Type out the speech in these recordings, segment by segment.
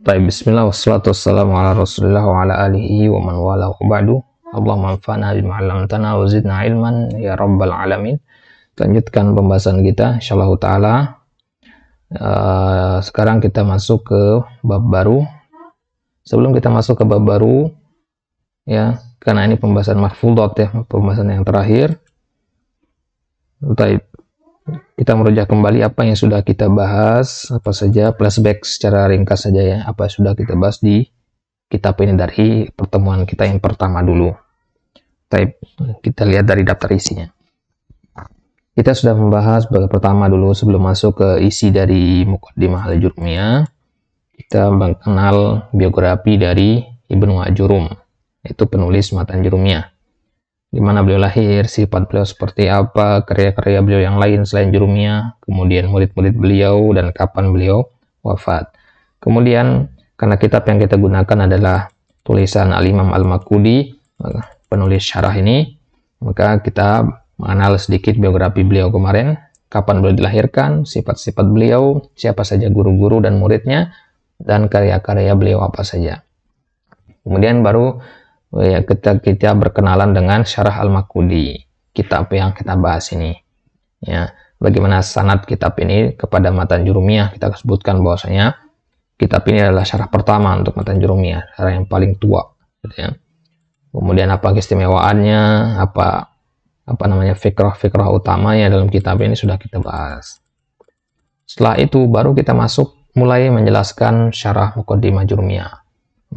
Baik, bismillah wassalatu wassalamu ala rasulillah wa ala alihi wa man wala wa ba'du. Allahumma anfa'na bima 'allamtana wa zidna ilman ya rabbal alamin. Lanjutkan pembahasan kita insyaallah taala. Sekarang kita masuk ke bab baru. Sebelum kita masuk ke bab baru ya, karena ini pembahasan mahfudhat ya, pembahasan yang terakhir. Baik. Kita merujuk kembali apa yang sudah kita bahas, apa saja, flashback secara ringkas saja ya, apa yang sudah kita bahas di kitab ini dari pertemuan kita yang pertama dulu. Baik, kita lihat dari daftar isinya. Kita sudah membahas bagian pertama dulu sebelum masuk ke isi dari Muqaddimah Al-Jurumiyah. Kita mengenal biografi dari Ibnu Ajurum, itu penulis Matan Jurumiyah. Di mana beliau lahir, sifat beliau seperti apa, karya-karya beliau yang lain selain Jurumiyah, kemudian murid-murid beliau, dan kapan beliau wafat. Kemudian, karena kitab yang kita gunakan adalah tulisan Al-Imam Al-Makudi, penulis syarah ini, maka kita mengenal sedikit biografi beliau kemarin, kapan beliau dilahirkan, sifat-sifat beliau, siapa saja guru-guru dan muridnya, dan karya-karya beliau apa saja. Kemudian baru ya, kita berkenalan dengan Syarah Al-Makudi, kitab yang kita bahas ini. Ya, bagaimana sanad kitab ini kepada Matan Jurumiyah, kita sebutkan bahwasanya kitab ini adalah syarah pertama untuk Matan Jurumiyah, syarah yang paling tua. Gitu ya. Kemudian apa keistimewaannya, apa namanya fikrah-fikrah utamanya dalam kitab ini sudah kita bahas. Setelah itu baru kita mulai menjelaskan syarah Muqaddimah Jurumiyah.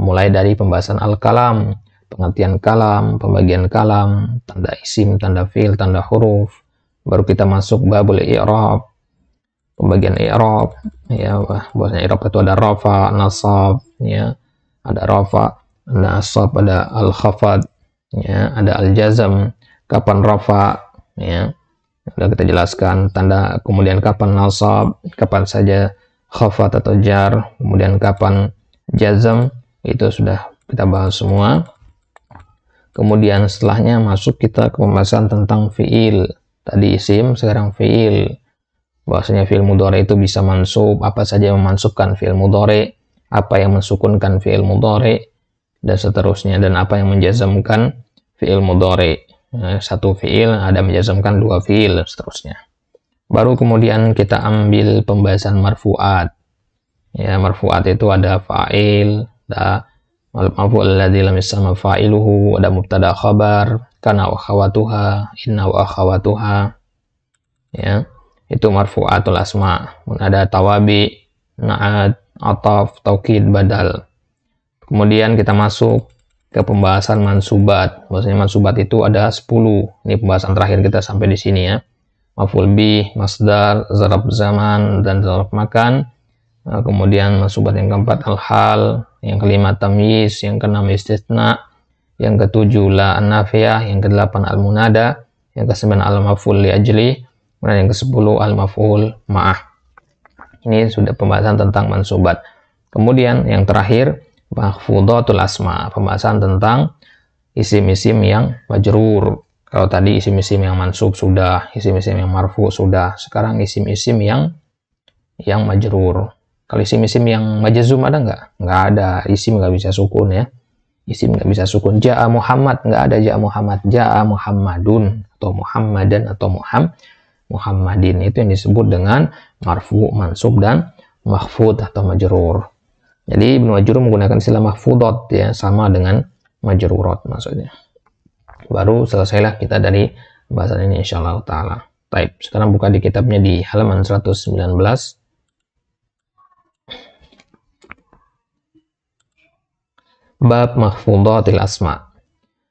Mulai dari pembahasan al-kalam, pengertian kalam, pembagian kalam, tanda isim, tanda fi'il, tanda huruf. Baru kita masuk babul i'rab, pembagian i'rab. Ya, bahwasanya i'rab itu ada rafa, nasab, ya. Ada rafa, nasab, ada al-khafad, ya, ada al-jazm, kapan rafa, ya. Sudah kita jelaskan tanda, kemudian kapan nasab, kapan saja khafad atau jar, kemudian kapan jazm, itu sudah kita bahas semua. Kemudian setelahnya masuk kita ke pembahasan tentang fi'il. Tadi isim, sekarang fi'il. Bahwasanya fi'il mudhari itu bisa mansub, apa saja yang memansubkan fi'il mudhari, apa yang mensukunkan fi'il mudhari, dan seterusnya, dan apa yang menjazamkan fi'il mudhari. Satu fi'il ada menjazamkan dua fi'il, seterusnya. Baru kemudian kita ambil pembahasan marfu'at. Ya, marfu'at itu ada fa'il, ada al-marfu' alladzi lam yusamma fa'iluhu, ada mubtada khabar, kana wa akhawatuha, inna wa akhawatuha. Ya, itu marfu'atul asma. Ada tawabi, na'at, ataf, taukid, badal. Kemudian kita masuk ke pembahasan mansubat. Maksudnya mansubat itu ada 10. Ini pembahasan terakhir kita sampai di sini ya. Maf'ul bih, masdar, zarf zaman, dan zarf makan. Nah, kemudian mansubat yang keempat al-hal, yang kelima tamyiz, yang keenam istitsna, yang ketujuh la an-nafiyah, yang kedelapan al-munada, yang kesembilan al-maf'ul li ajli, dan yang kesepuluh al-maf'ul ma'ah. Ini sudah pembahasan tentang mansubat. Kemudian yang terakhir mahfudhatul asma, pembahasan tentang isim-isim yang majrur. Kalau tadi isim-isim yang mansub sudah, isim-isim yang marfu sudah, sekarang isim-isim yang majrur. Kalau isim-isim yang majazum ada nggak? Nggak ada. Isim nggak bisa sukun ya. Isim nggak bisa sukun. Ja'a Muhammad, nggak ada ja'a Muhammad. Ja'a Muhammadun atau Muhammadan atau Muhammadin. Itu yang disebut dengan marfu, mansub, dan mahfud atau majrur. Jadi Ibnu Ajurum menggunakan istilah mahfudhat ya, sama dengan majrurat maksudnya. Baru selesailah kita dari pembahasan ini insyaallah taala. Baik, sekarang buka di kitabnya di halaman 119. Bab mahfudhatil asma.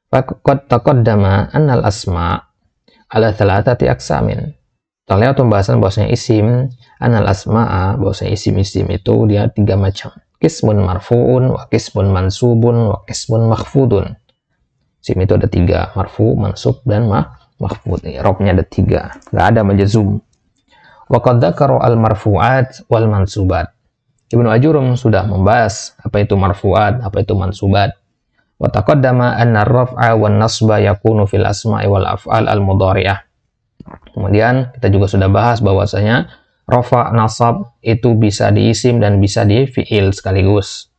Faqad taqaddama annal asma ala thalathati aqsamin. Telah pembahasan bahwasanya isim, annal asma'a, bahwasanya isim-isim itu dia 3 macam. Qismun marfu'un, wa qismun mansubun, wa qismun makhfudun. Isim itu ada 3, marfu, mansub, dan makhfud. I'rabnya ada 3, enggak ada majzum. Wa qad dzakara al-marfu'at wal mansubat. Ibnu Ajurum sudah membahas apa itu marfu'at, apa itu mansubat. Wa taqaddama anna ar-raf'a wan nasba yakunu fil asma'i wal af'al al-mudhari'ah. Kemudian kita juga sudah bahas bahwasanya rafa, nasab itu bisa di isim dan bisa di fi'il sekaligus.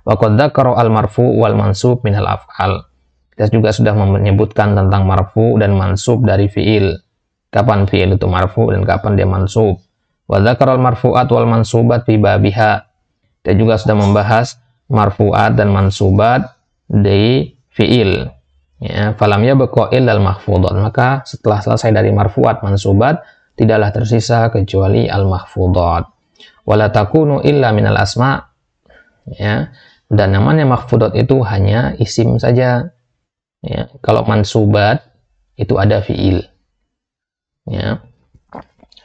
Wa qad dzakara al-marfu wal mansub minal af'al. Kita juga sudah menyebutkan tentang marfu dan mansub dari fi'il. Kapan fi'il itu marfu dan kapan dia mansub. Wa dzakara al-marfu'at wal mansubat fi babiha. Kita juga sudah membahas marfu'at dan mansubat di fi'il. Ya, falam yabqa illal mahfudhat. Maka setelah selesai dari marfu'at mansubat, tidaklah tersisa kecuali al-mahfudhat. Wala takunu illa minal asma. Ya, dan namanya mahfudhat itu hanya isim saja. Ya, kalau mansubat itu ada fi'il. Ya,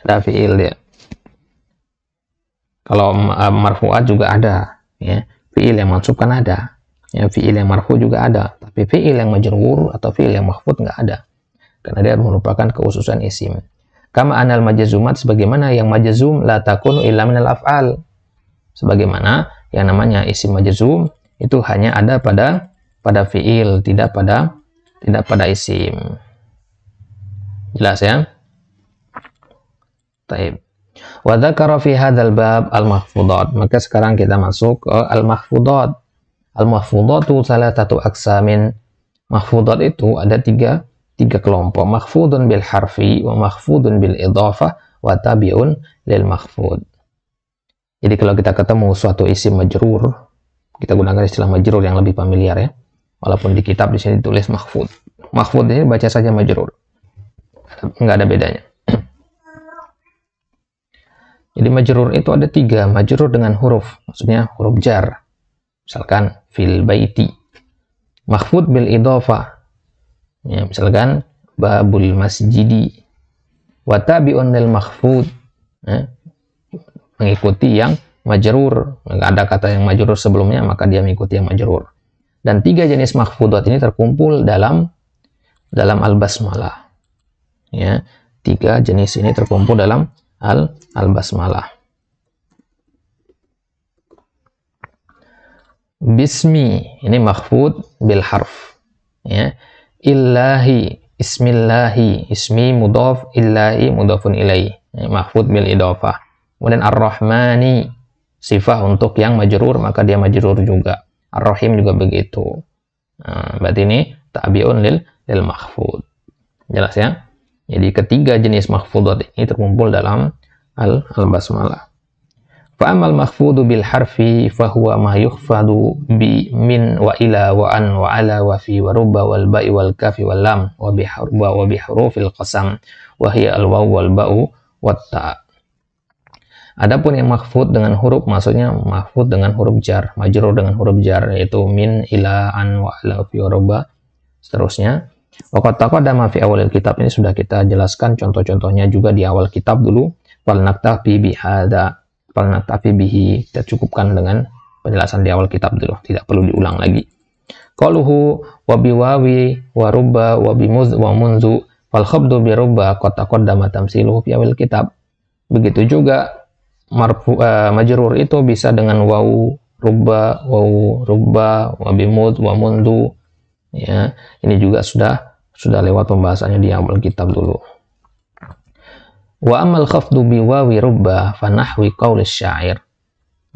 ada fi'il ya. Kalau marfu'at juga ada. Ya, fi'il yang mansub kan ada. Ya, fi'il yang marfu juga ada, tapi fi'il yang majrur atau fi'il yang mahfud nggak ada, karena dia merupakan kekhususan isim. Kama anal majazumat, sebagaimana yang majazum la takunu illa minal af'al, sebagaimana yang namanya isim majazum itu hanya ada pada fi'il, tidak pada isim. Jelas ya? Taib. Wa dzakara fi hadzal bab al-mahfudhat. Maka sekarang kita masuk ke al-mahfudhat. Al-mahfudhatu salatatu aqsamin. Mahfudhat itu ada tiga kelompok. Mahfudun bil harfi, wa mahfudun bil idhafah, wa tabi'un lil mahfud. Jadi kalau kita ketemu suatu isim majrur, kita gunakan istilah majrur yang lebih familiar ya. Walaupun di kitab di sini ditulis mahfud. Mahfud ini baca saja majrur. Enggak ada bedanya. Jadi majrur itu ada tiga. Majrur dengan huruf, maksudnya huruf jar. Misalkan fil baiti. Mahfud bil idhafah. Ya, misalkan babul masjidi. Wa tabi'un lil mahfud. Ya, mengikuti yang majrur. Ada kata yang majrur sebelumnya, maka dia mengikuti yang majrur. Dan tiga jenis mahfudat ini terkumpul dalam al-basmalah. Ya, tiga jenis ini terkumpul dalam al-basmalah. Bismi ini mahfud bil harf. Ya. Illahi, ismillahi, ismi mudhaf, illahi mudhafun ilaih. Ya, mahfud bil idhafah. Kemudian ar-rahmani, sifah untuk yang majrur, maka dia majrur juga. Ar-rahim juga begitu. Nah, berarti ini tabi'un lil mahfud. Jelas ya? Jadi ketiga jenis mahfudat ini terkumpul dalam al-basmalah. Fa'amal mahfudu bil harfi fahuwa ma yukhfadu bi min wa ila wa an wa ala wa fi wa rubba wal ba'i wal kafi wal lam wa bi hurufil qasam wa hiya al waw wal ba'u wat ta'. Adapun yang mahfud dengan huruf, maksudnya mahfud dengan huruf jar, majrur dengan huruf jar, yaitu min, ila, an, wa ala, fi wa rubba, seterusnya. Waqad taqaddama fi awalil kitab, ini sudah kita jelaskan contoh-contohnya juga di awal kitab dulu. Wal naktafi bihada, wal naktafi bihi, kita cukupkan dengan penjelasan di awal kitab dulu, tidak perlu diulang lagi. Qaluhu wa biwawi wa rubba wa bimuz wa munzu wal khabdu bi rubba qad taqaddama tamsiluhu fi awal kitab. Begitu juga majrur itu bisa dengan waw rubba wa bimuz wa mundu. Ya, ini juga sudah lewat pembahasannya di awal kitab dulu. Wa amal khafdu bi wawi rubba fa nahwi qaul syair.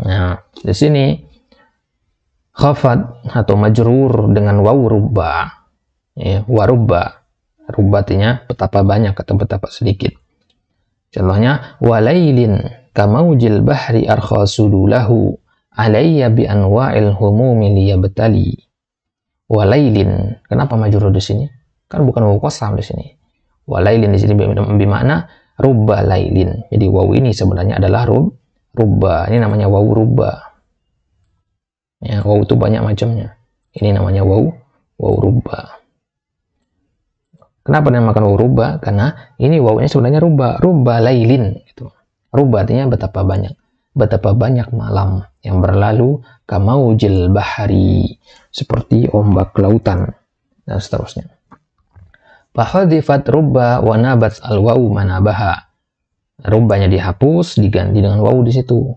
Nah, di sini khafad atau majrur dengan waw rubba, ya, wa rubba artinya betapa banyak atau betapa sedikit. Contohnya walailin kamaujil bahri arkhasudulahu alayya bi anwa'il humumi liyabtali. Walailin, kenapa majrur di sini? Kan bukan waw qasam di sini. Walailin di sini bermakna rubba lailin. Jadi waw ini sebenarnya adalah rubba. Ini namanya waw rubba. Ya, waw itu banyak macamnya. Ini namanya waw rubba. Kenapa dinamakan waw rubba? Karena ini wawnya sebenarnya rubba lailin itu. Rubba artinya betapa banyak malam yang berlalu, kamaujil bahari, seperti ombak lautan, dan seterusnya. Fahadifat rubba wa nabat al-waw manabaha. Rubbanya dihapus, diganti dengan waw di situ.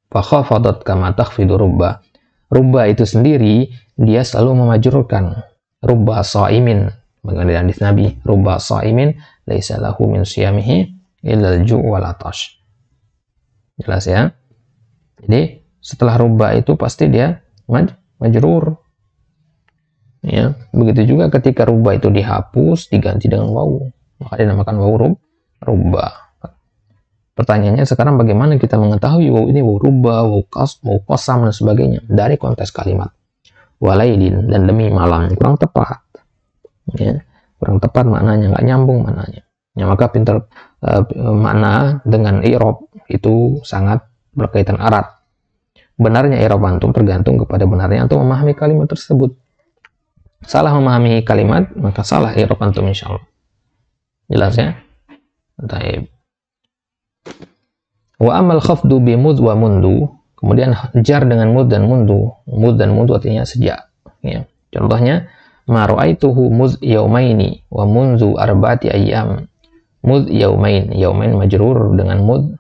Fakhafadat kama takhfidu rubba. Rubba itu sendiri dia selalu memajrurkan. Rubba sa'imin, bagaimana hadis Nabi, rubba sa'imin laisa lahu min siyamihi illa al-ju' wal atash. Jelas ya. Jadi setelah rubah itu pasti dia majrur. Ya, begitu juga ketika rubah itu dihapus diganti dengan wawu, maka dinamakan wawu rubah. Pertanyaannya sekarang bagaimana kita mengetahui wawu ini wawu rubah, wawu qasam dan sebagainya dari konteks kalimat. Walailin, dan demi malam, kurang tepat. Ya, kurang tepat maknanya, nggak nyambung maknanya. Ya, maka makna dengan i'rab itu sangat berkaitan erat. Benarnya i'rab antum tergantung kepada benarnya antum memahami kalimat tersebut. Salah memahami kalimat, maka salah i'rab antum insyaallah. Jelas ya? Baik. Wa amal khafdu bi mud wa mundu, kemudian jar dengan mud dan mundu. Mud dan mundu artinya sejak. Ya. Contohnya, ma ra'aituhu muz yaumaini wa munzu arba'ati ayyam. Mud yaumain, yaumain majrur dengan mud,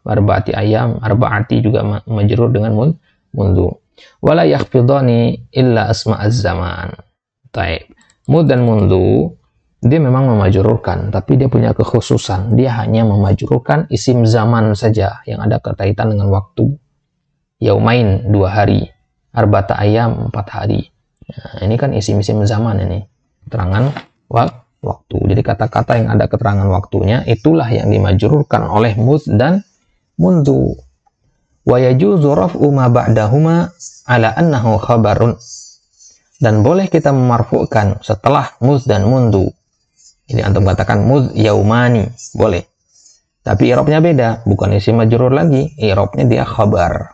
arba'ati ayyam, arba'ati juga majrur dengan mud, mundu. Wala yakhfidani illa asma'az zaman. Taib. Mud dan mundu dia memang memajrurkan, tapi dia punya kekhususan. Dia hanya memajrurkan isim zaman saja yang ada kaitan dengan waktu. Yaumain 2 hari, arba'ata ayyam 4 hari. Nah, ini kan isim-isim zaman ini. Keterangan waktu. Jadi kata-kata yang ada keterangan waktunya itulah yang dimajrurkan oleh mud dan mundu. Wa yajuzu raf'u ma ba'dahuma ala annahu khabarun. Dan boleh kita memarfu'kan setelah mud dan mundu. Ini antum katakan mud yaumani, boleh. Tapi i'rabnya beda, bukan isim majrur lagi, i'rabnya dia khabar.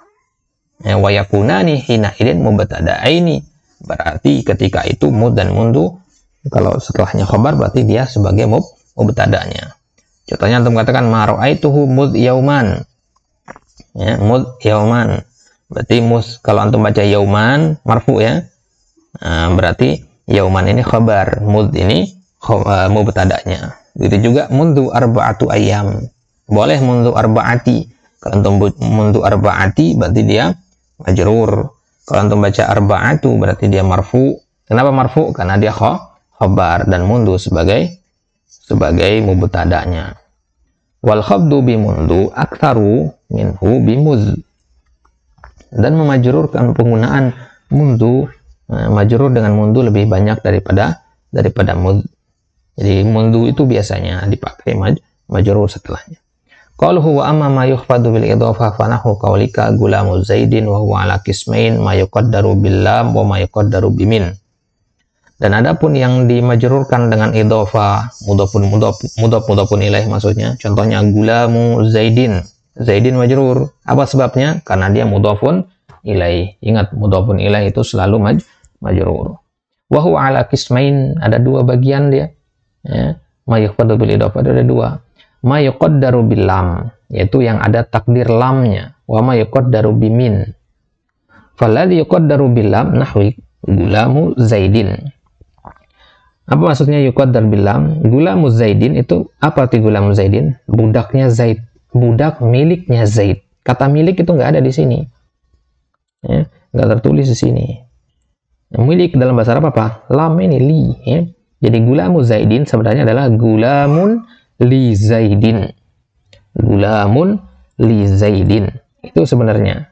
Ya, wa yakunani hina idin mubtada'aini. Berarti ketika itu mud dan mundu, kalau setelahnya khabar berarti dia sebagai mubtada'nya. Contohnya antum katakan ma ra'aituhu mud yauman. Ya, mud yauman. Berarti kalau antum baca yauman marfu ya. Nah, berarti yauman ini khabar, mud ini mubtada'nya. Begitu juga mundu arba'atu ayyam. Boleh mundu arba'ati. Kalau antum mundu arba'ati berarti dia majrur. Kalau antum baca arba'atu berarti dia marfu. Kenapa marfu? Karena dia khabar dan mundu sebagai mubtada'nya. Wal khabdu bi mundu aktsaru minhu bi muz. Dan memajrurkan penggunaan mundu, majrur dengan mundu lebih banyak daripada mud. Jadi mundu itu biasanya dipakai majrur setelahnya. Qaluhu wa amma ma yukhfadu bil idhafah fa nahu qaulika gulamu zaidin wa huwa ala qismain ma yuqaddaru bil lam wa ma yuqaddaru bimin. Dan adapun yang dimajrurkan dengan idhafah mudhafun ilaih maksudnya, contohnya gulamu zaidin. Zaidin majrur. Apa sebabnya? Karena dia mudhafun ilaih. Ingat, mudhafun ilaih itu selalu majrur. Wa huwa ala qismain, ada 2 bagian dia. Ya, ma yuqaddaru bil idhafah ada 2. Ma yuqaddaru bil lam, yaitu yang ada takdir lamnya. Wa ma yuqaddaru bimin. Falladhi yuqaddaru bil lam nahwi gulamu zaidin. Apa maksudnya yuqaddar bil lam? Gulamu zaidin itu apa arti gulamu zaidin? Budaknya Zaid, budak miliknya Zaid. Kata milik itu nggak ada di sini. Ya, nggak tertulis di sini. Milik dalam bahasa Arab apa? Lam ini li, ya. Jadi gulamu zaidin sebenarnya adalah gulamun li zaidin. Gulamun li zaidin. Itu sebenarnya.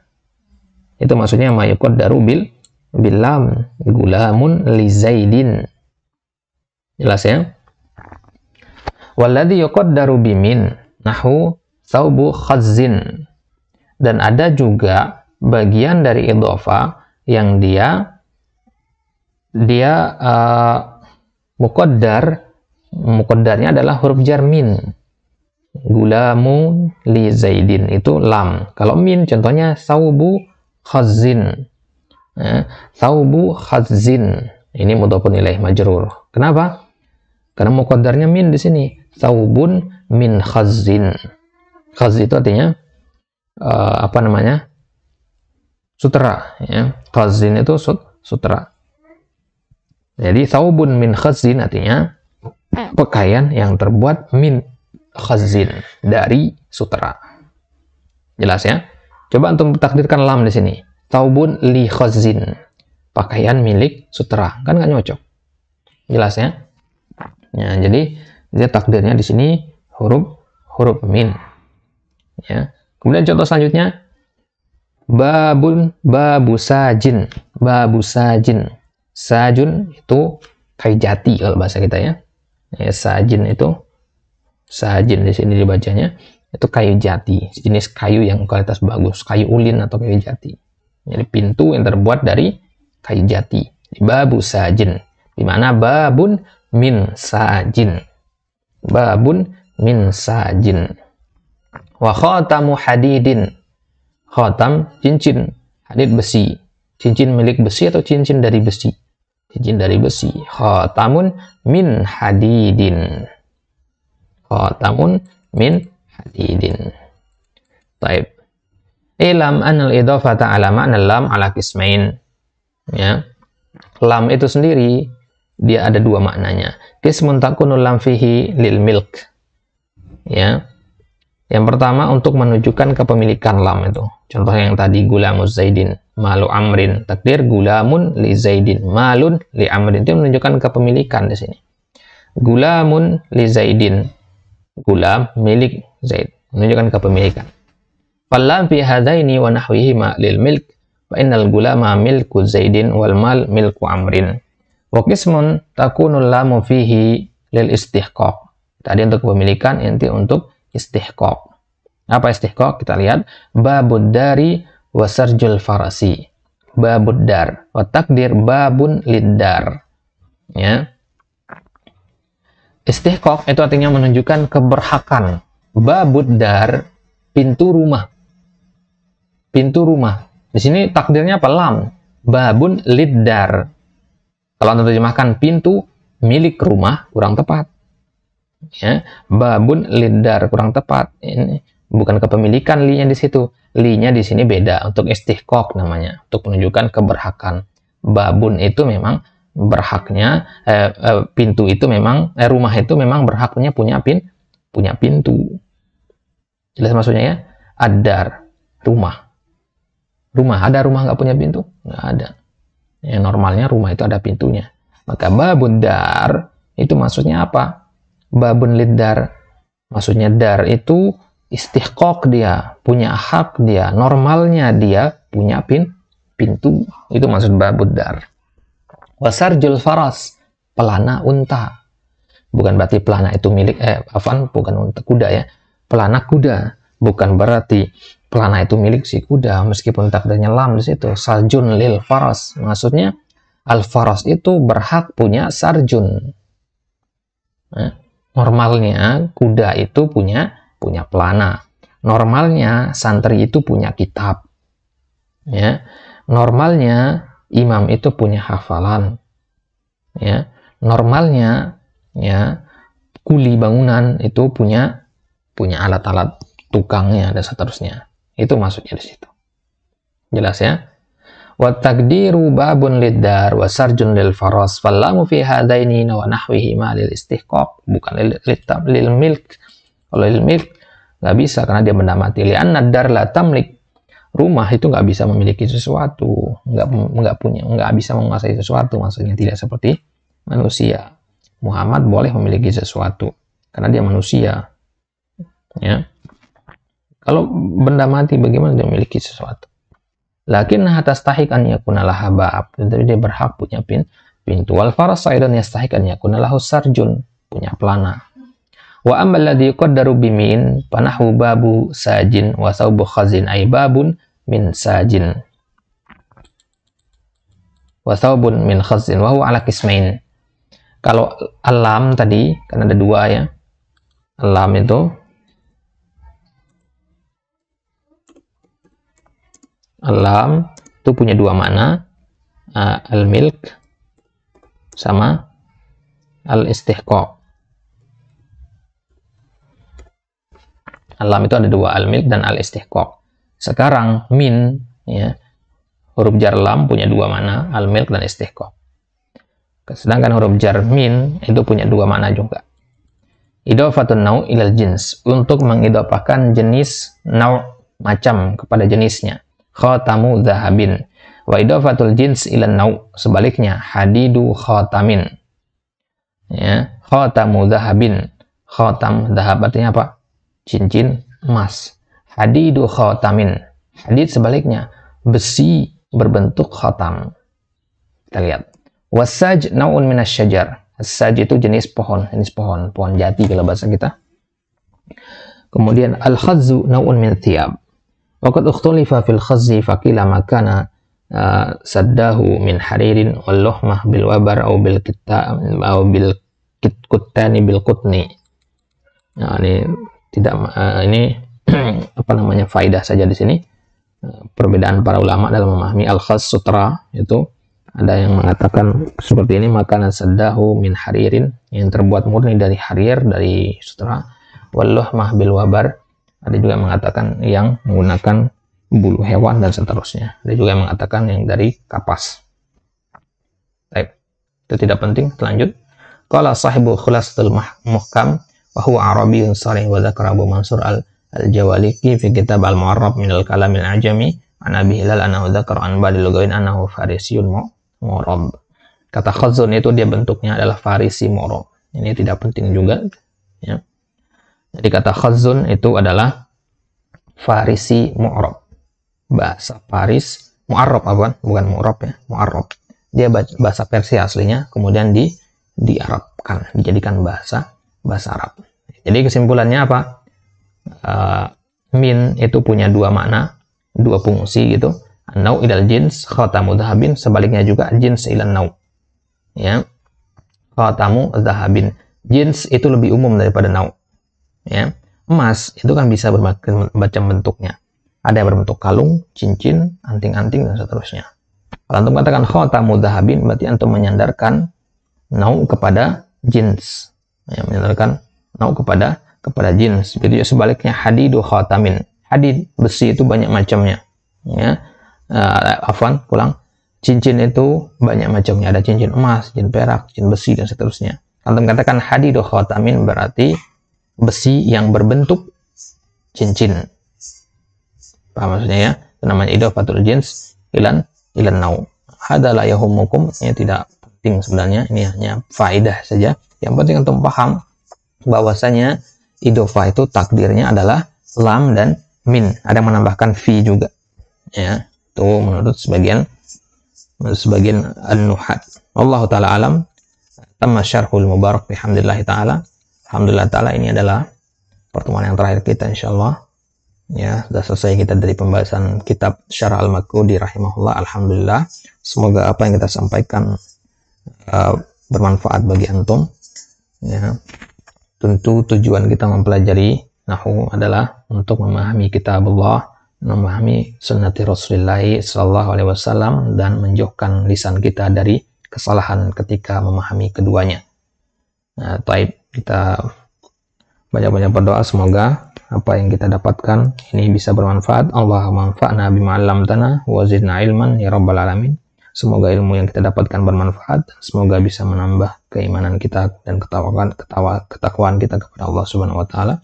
Itu maksudnya ma yuqaddaru bil lam. Gulamun li zaidin. Jelas ya? Walladhi yuqaddaru bimin nahu thawbu khazzin. Dan ada juga bagian dari idhofah yang dia muqaddarnya adalah huruf jar min. Gulamu li zaidin itu lam. Kalau min contohnya thawbu khazzin. Thawbu khazzin. Ini mudhafun ilaih majrur. Kenapa? Karena muqaddarnya min di sini. Thawbun min khazzin. Khazz itu artinya sutera, ya. Khazzin itu sutera. Jadi thawbun min khazzin artinya pakaian yang terbuat min khazzin, dari sutera. Jelas ya? Coba untuk takdirkan lam di sini. Thawbun li khazzin, pakaian milik sutera. Kan nggak nyocok. Jelas ya? Ya, jadi dia takdirnya di sini huruf min. Ya. Kemudian contoh selanjutnya, babu sajin. Babu sajin. Sajun itu kayu jati kalau bahasa kita ya. Sajin itu, sajin di sini dibacanya, itu kayu jati, jenis kayu yang kualitas bagus, kayu ulin atau kayu jati. Jadi pintu yang terbuat dari kayu jati. Babu sajin, di mana babun min sajin. Babun min sajin. Wa khatamu hadidin. Khatam cincin, hadid besi. Cincin milik besi atau cincin dari besi? Cincin dari besi. Khatamun min hadidin. Khatamun min hadidin. Baik. Ilam anal idhafata ala ma'na lam ala qismain. Ya. Lam itu sendiri dia ada dua maknanya. Qismun takunul lam fihi lil milk. Ya. Yang pertama untuk menunjukkan kepemilikan lam itu. Contoh yang tadi gulamuz zaidin malu amrin, takdir gulamun li zaidin malun li amrin, itu menunjukkan kepemilikan di sini. Gulamun li zaidin, gulam milik zaid, menunjukkan kepemilikan. Falam fi hadaini wa nahwihima lil milk fa innal gulama milku zaidin wal mal milku amrin. Wa qismun takunul lamu fihi lil istihqaq. Tadi untuk kepemilikan, inti untuk istihqaq. Apa istihqaq? Kita lihat babud dari wasarjul farasi. Babud dar wa takdir babun liddar. Ya. Istihqaq itu artinya menunjukkan keberhakan. Babud dar, pintu rumah. Pintu rumah. Di sini takdirnya apa? Lam. Babun liddar. Kalau Anda terjemahkan pintu milik rumah, kurang tepat. Ya, babun liddar, kurang tepat. Ini bukan kepemilikan li-nya di situ. Li-nya di sini beda, untuk istihqaq namanya, untuk menunjukkan keberhakan. Babun itu memang berhaknya, pintu itu memang, rumah itu memang berhaknya punya pintu. Jelas maksudnya ya? Ad-dar, rumah. Rumah, ada rumah nggak punya pintu? Nggak ada. Ya, normalnya rumah itu ada pintunya. Maka babun dar itu maksudnya apa? Babun liddar, maksudnya dar itu istihqaq, dia punya hak, dia normalnya dia punya pintu, itu maksud babud dar. Wasarjul faras, pelana unta, bukan berarti pelana itu milik bukan unta, kuda ya, pelana kuda, bukan berarti pelana itu milik si kuda, meskipun takdirnya lam di situ. Sarjun lil faras, maksudnya al faras itu berhak punya sarjun. Normalnya kuda itu punya pelana. Normalnya santri itu punya kitab. Ya. Normalnya imam itu punya hafalan. Ya. Normalnya ya kuli bangunan itu punya alat-alat tukangnya dan seterusnya. Itu maksudnya di situ. Jelas ya? Wa taqdiru babun liddar wa sarjun lil faras fallamu fi hadaini wa nahwihi ma lil istihqaq, bukan lil milk. Kalau lil milk nggak bisa karena dia benda mati. Li'anna dar la tamlik, rumah itu nggak bisa memiliki sesuatu, nggak bisa menguasai sesuatu, maksudnya tidak seperti manusia. Muhammad boleh memiliki sesuatu karena dia manusia. Ya. Kalau benda mati bagaimana dia memiliki sesuatu? Lakin hatastahik an yakuna laha bab, tapi dia berhak punya pintu. Wal faras aidan yastahik an yakuna lahu sarjun, punya pelana. Wa ammal ladzi qaddaru bimin panahu babu sajin wa saubu khazin ay babun min sajin wa saubun min khazin wa huwa ala qismain. Kalau alam tadi kan ada dua ya. Alam itu punya dua makna, al-milk sama al-istihqaq. Alam itu ada dua, al-milk dan al-istihqaq. Sekarang min ya, huruf jar lam punya dua makna, al-milk dan istihqaq. Sedangkan huruf jar min itu punya dua makna juga. Idhofatun nau' ilal jins, untuk mengidhofahkan jenis nau' macam kepada jenisnya. Khatamu zahabin, wa idhofatul jins ilan nau', sebaliknya hadidu khatamin. Ya, khatamu zahabin, khatam zahab artinya apa? Cincin emas. hadidu khatamin. Hadid sebaliknya, besi berbentuk khatam. Kita lihat. Wasaj naun minas syajar. Saj itu jenis pohon jati kalau bahasa kita. Kemudian al-khazzu naun min thiyab. Waqad ukhtulifa fil khazzi faqila makana saddahu min haririn wal luhmah bil wabar au bil kuttani bil qutni. Nah, ini tidak ini apa namanya faidah saja di sini. Perbedaan para ulama dalam memahami al-khazz sutra itu ada yang mengatakan seperti ini, makana saddahu min haririn, yang terbuat murni dari harir, dari sutra, wal luhmah bil wabar. Ada juga yang mengatakan yang menggunakan bulu hewan dan seterusnya. Ada juga yang mengatakan yang dari kapas. Baik, itu tidak penting. Lanjut. Qala sahibu khulasatul muhkam wa huwa arabiyyun sharih wa dzakara Abu Mansur al-Jawaliki fi kitab al-Mu'arrab min al-kalam al-ajami an Abi Hilal annahu dzakara an ba'd al-lugain annahu farisiyyun mu'rab. Kata khazun itu dia bentuknya adalah farisi mu'rab. Ini tidak penting juga, ya. Jadi kata khazun itu adalah farisi mu'rab. Bahasa Faris, mu'arrab bukan mu'rab ya, mu'arrab. Dia bahasa Persia aslinya, kemudian diarabkan, dijadikan bahasa Arab. Jadi kesimpulannya apa? Min itu punya dua makna, dua fungsi gitu. An-nau ilal jins, khatamu dhahabin, sebaliknya juga jins ilan nau. Ya. Khatamu dhahabin. Jins itu lebih umum daripada nau. Ya, emas itu kan bisa bermacam bentuknya. Ada yang berbentuk kalung, cincin, anting-anting dan seterusnya. Kalau antum katakan khatamu dhahabin, berarti antum menyandarkan nau kepada jins. Ya, menyandarkan nau kepada jins. Jadi sebaliknya hadidu khatamin. Hadid besi itu banyak macamnya. Ya, pulang. Cincin itu banyak macamnya. Ada cincin emas, cincin perak, cincin besi dan seterusnya. Antum katakan hadidu khatamin berarti besi yang berbentuk cincin. Paham maksudnya ya? Itu namanya idhofatul jins ilan nau. Hada la yahumukum, ini tidak penting sebenarnya, ini hanya faedah saja. Yang penting untuk paham bahwasanya idhofah itu takdirnya adalah lam dan min. Ada yang menambahkan fi juga. Ya, itu menurut sebagian an-nuhat. Wallahu taala alam. Tamma syarhul mubarak bihamdillah taala. Alhamdulillah ta'ala, ini adalah pertemuan yang terakhir kita insyaallah. Ya, sudah selesai kita dari pembahasan kitab Syarah Al-Maghdi rahimahullah. Alhamdulillah. Semoga apa yang kita sampaikan bermanfaat bagi antum. Ya. Tentu tujuan kita mempelajari nahwu adalah untuk memahami kitab Allah, memahami sunnati Rasulullah sallallahu alaihi wasallam, dan menjauhkan lisan kita dari kesalahan ketika memahami keduanya. Nah, kita banyak-banyak berdoa semoga apa yang kita dapatkan ini bisa bermanfaat. Allahumma anfa'na bima 'allamtana wa zidna ilman ya rabbal alamin. Semoga ilmu yang kita dapatkan bermanfaat, semoga bisa menambah keimanan kita dan ketakwaan kita kepada Allah Subhanahu wa taala.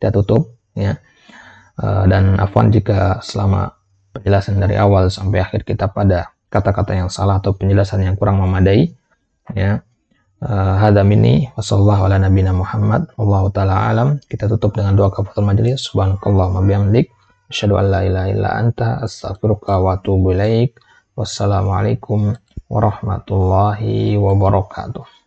Kita tutup ya. Dan afwan jika selama penjelasan dari awal sampai akhir kita pada kata-kata yang salah atau penjelasan yang kurang memadai, ya. Hadza minni wa sallallahu ala nabiyina Muhammad wallahu taala alam. Kita tutup dengan doa kafaratul majelis. Subhanakallahumma bihamdik asyhadu an la ilaha illa anta astaghfiruka wa atubu ilaik. Wassalamualaikum warahmatullahi wabarakatuh.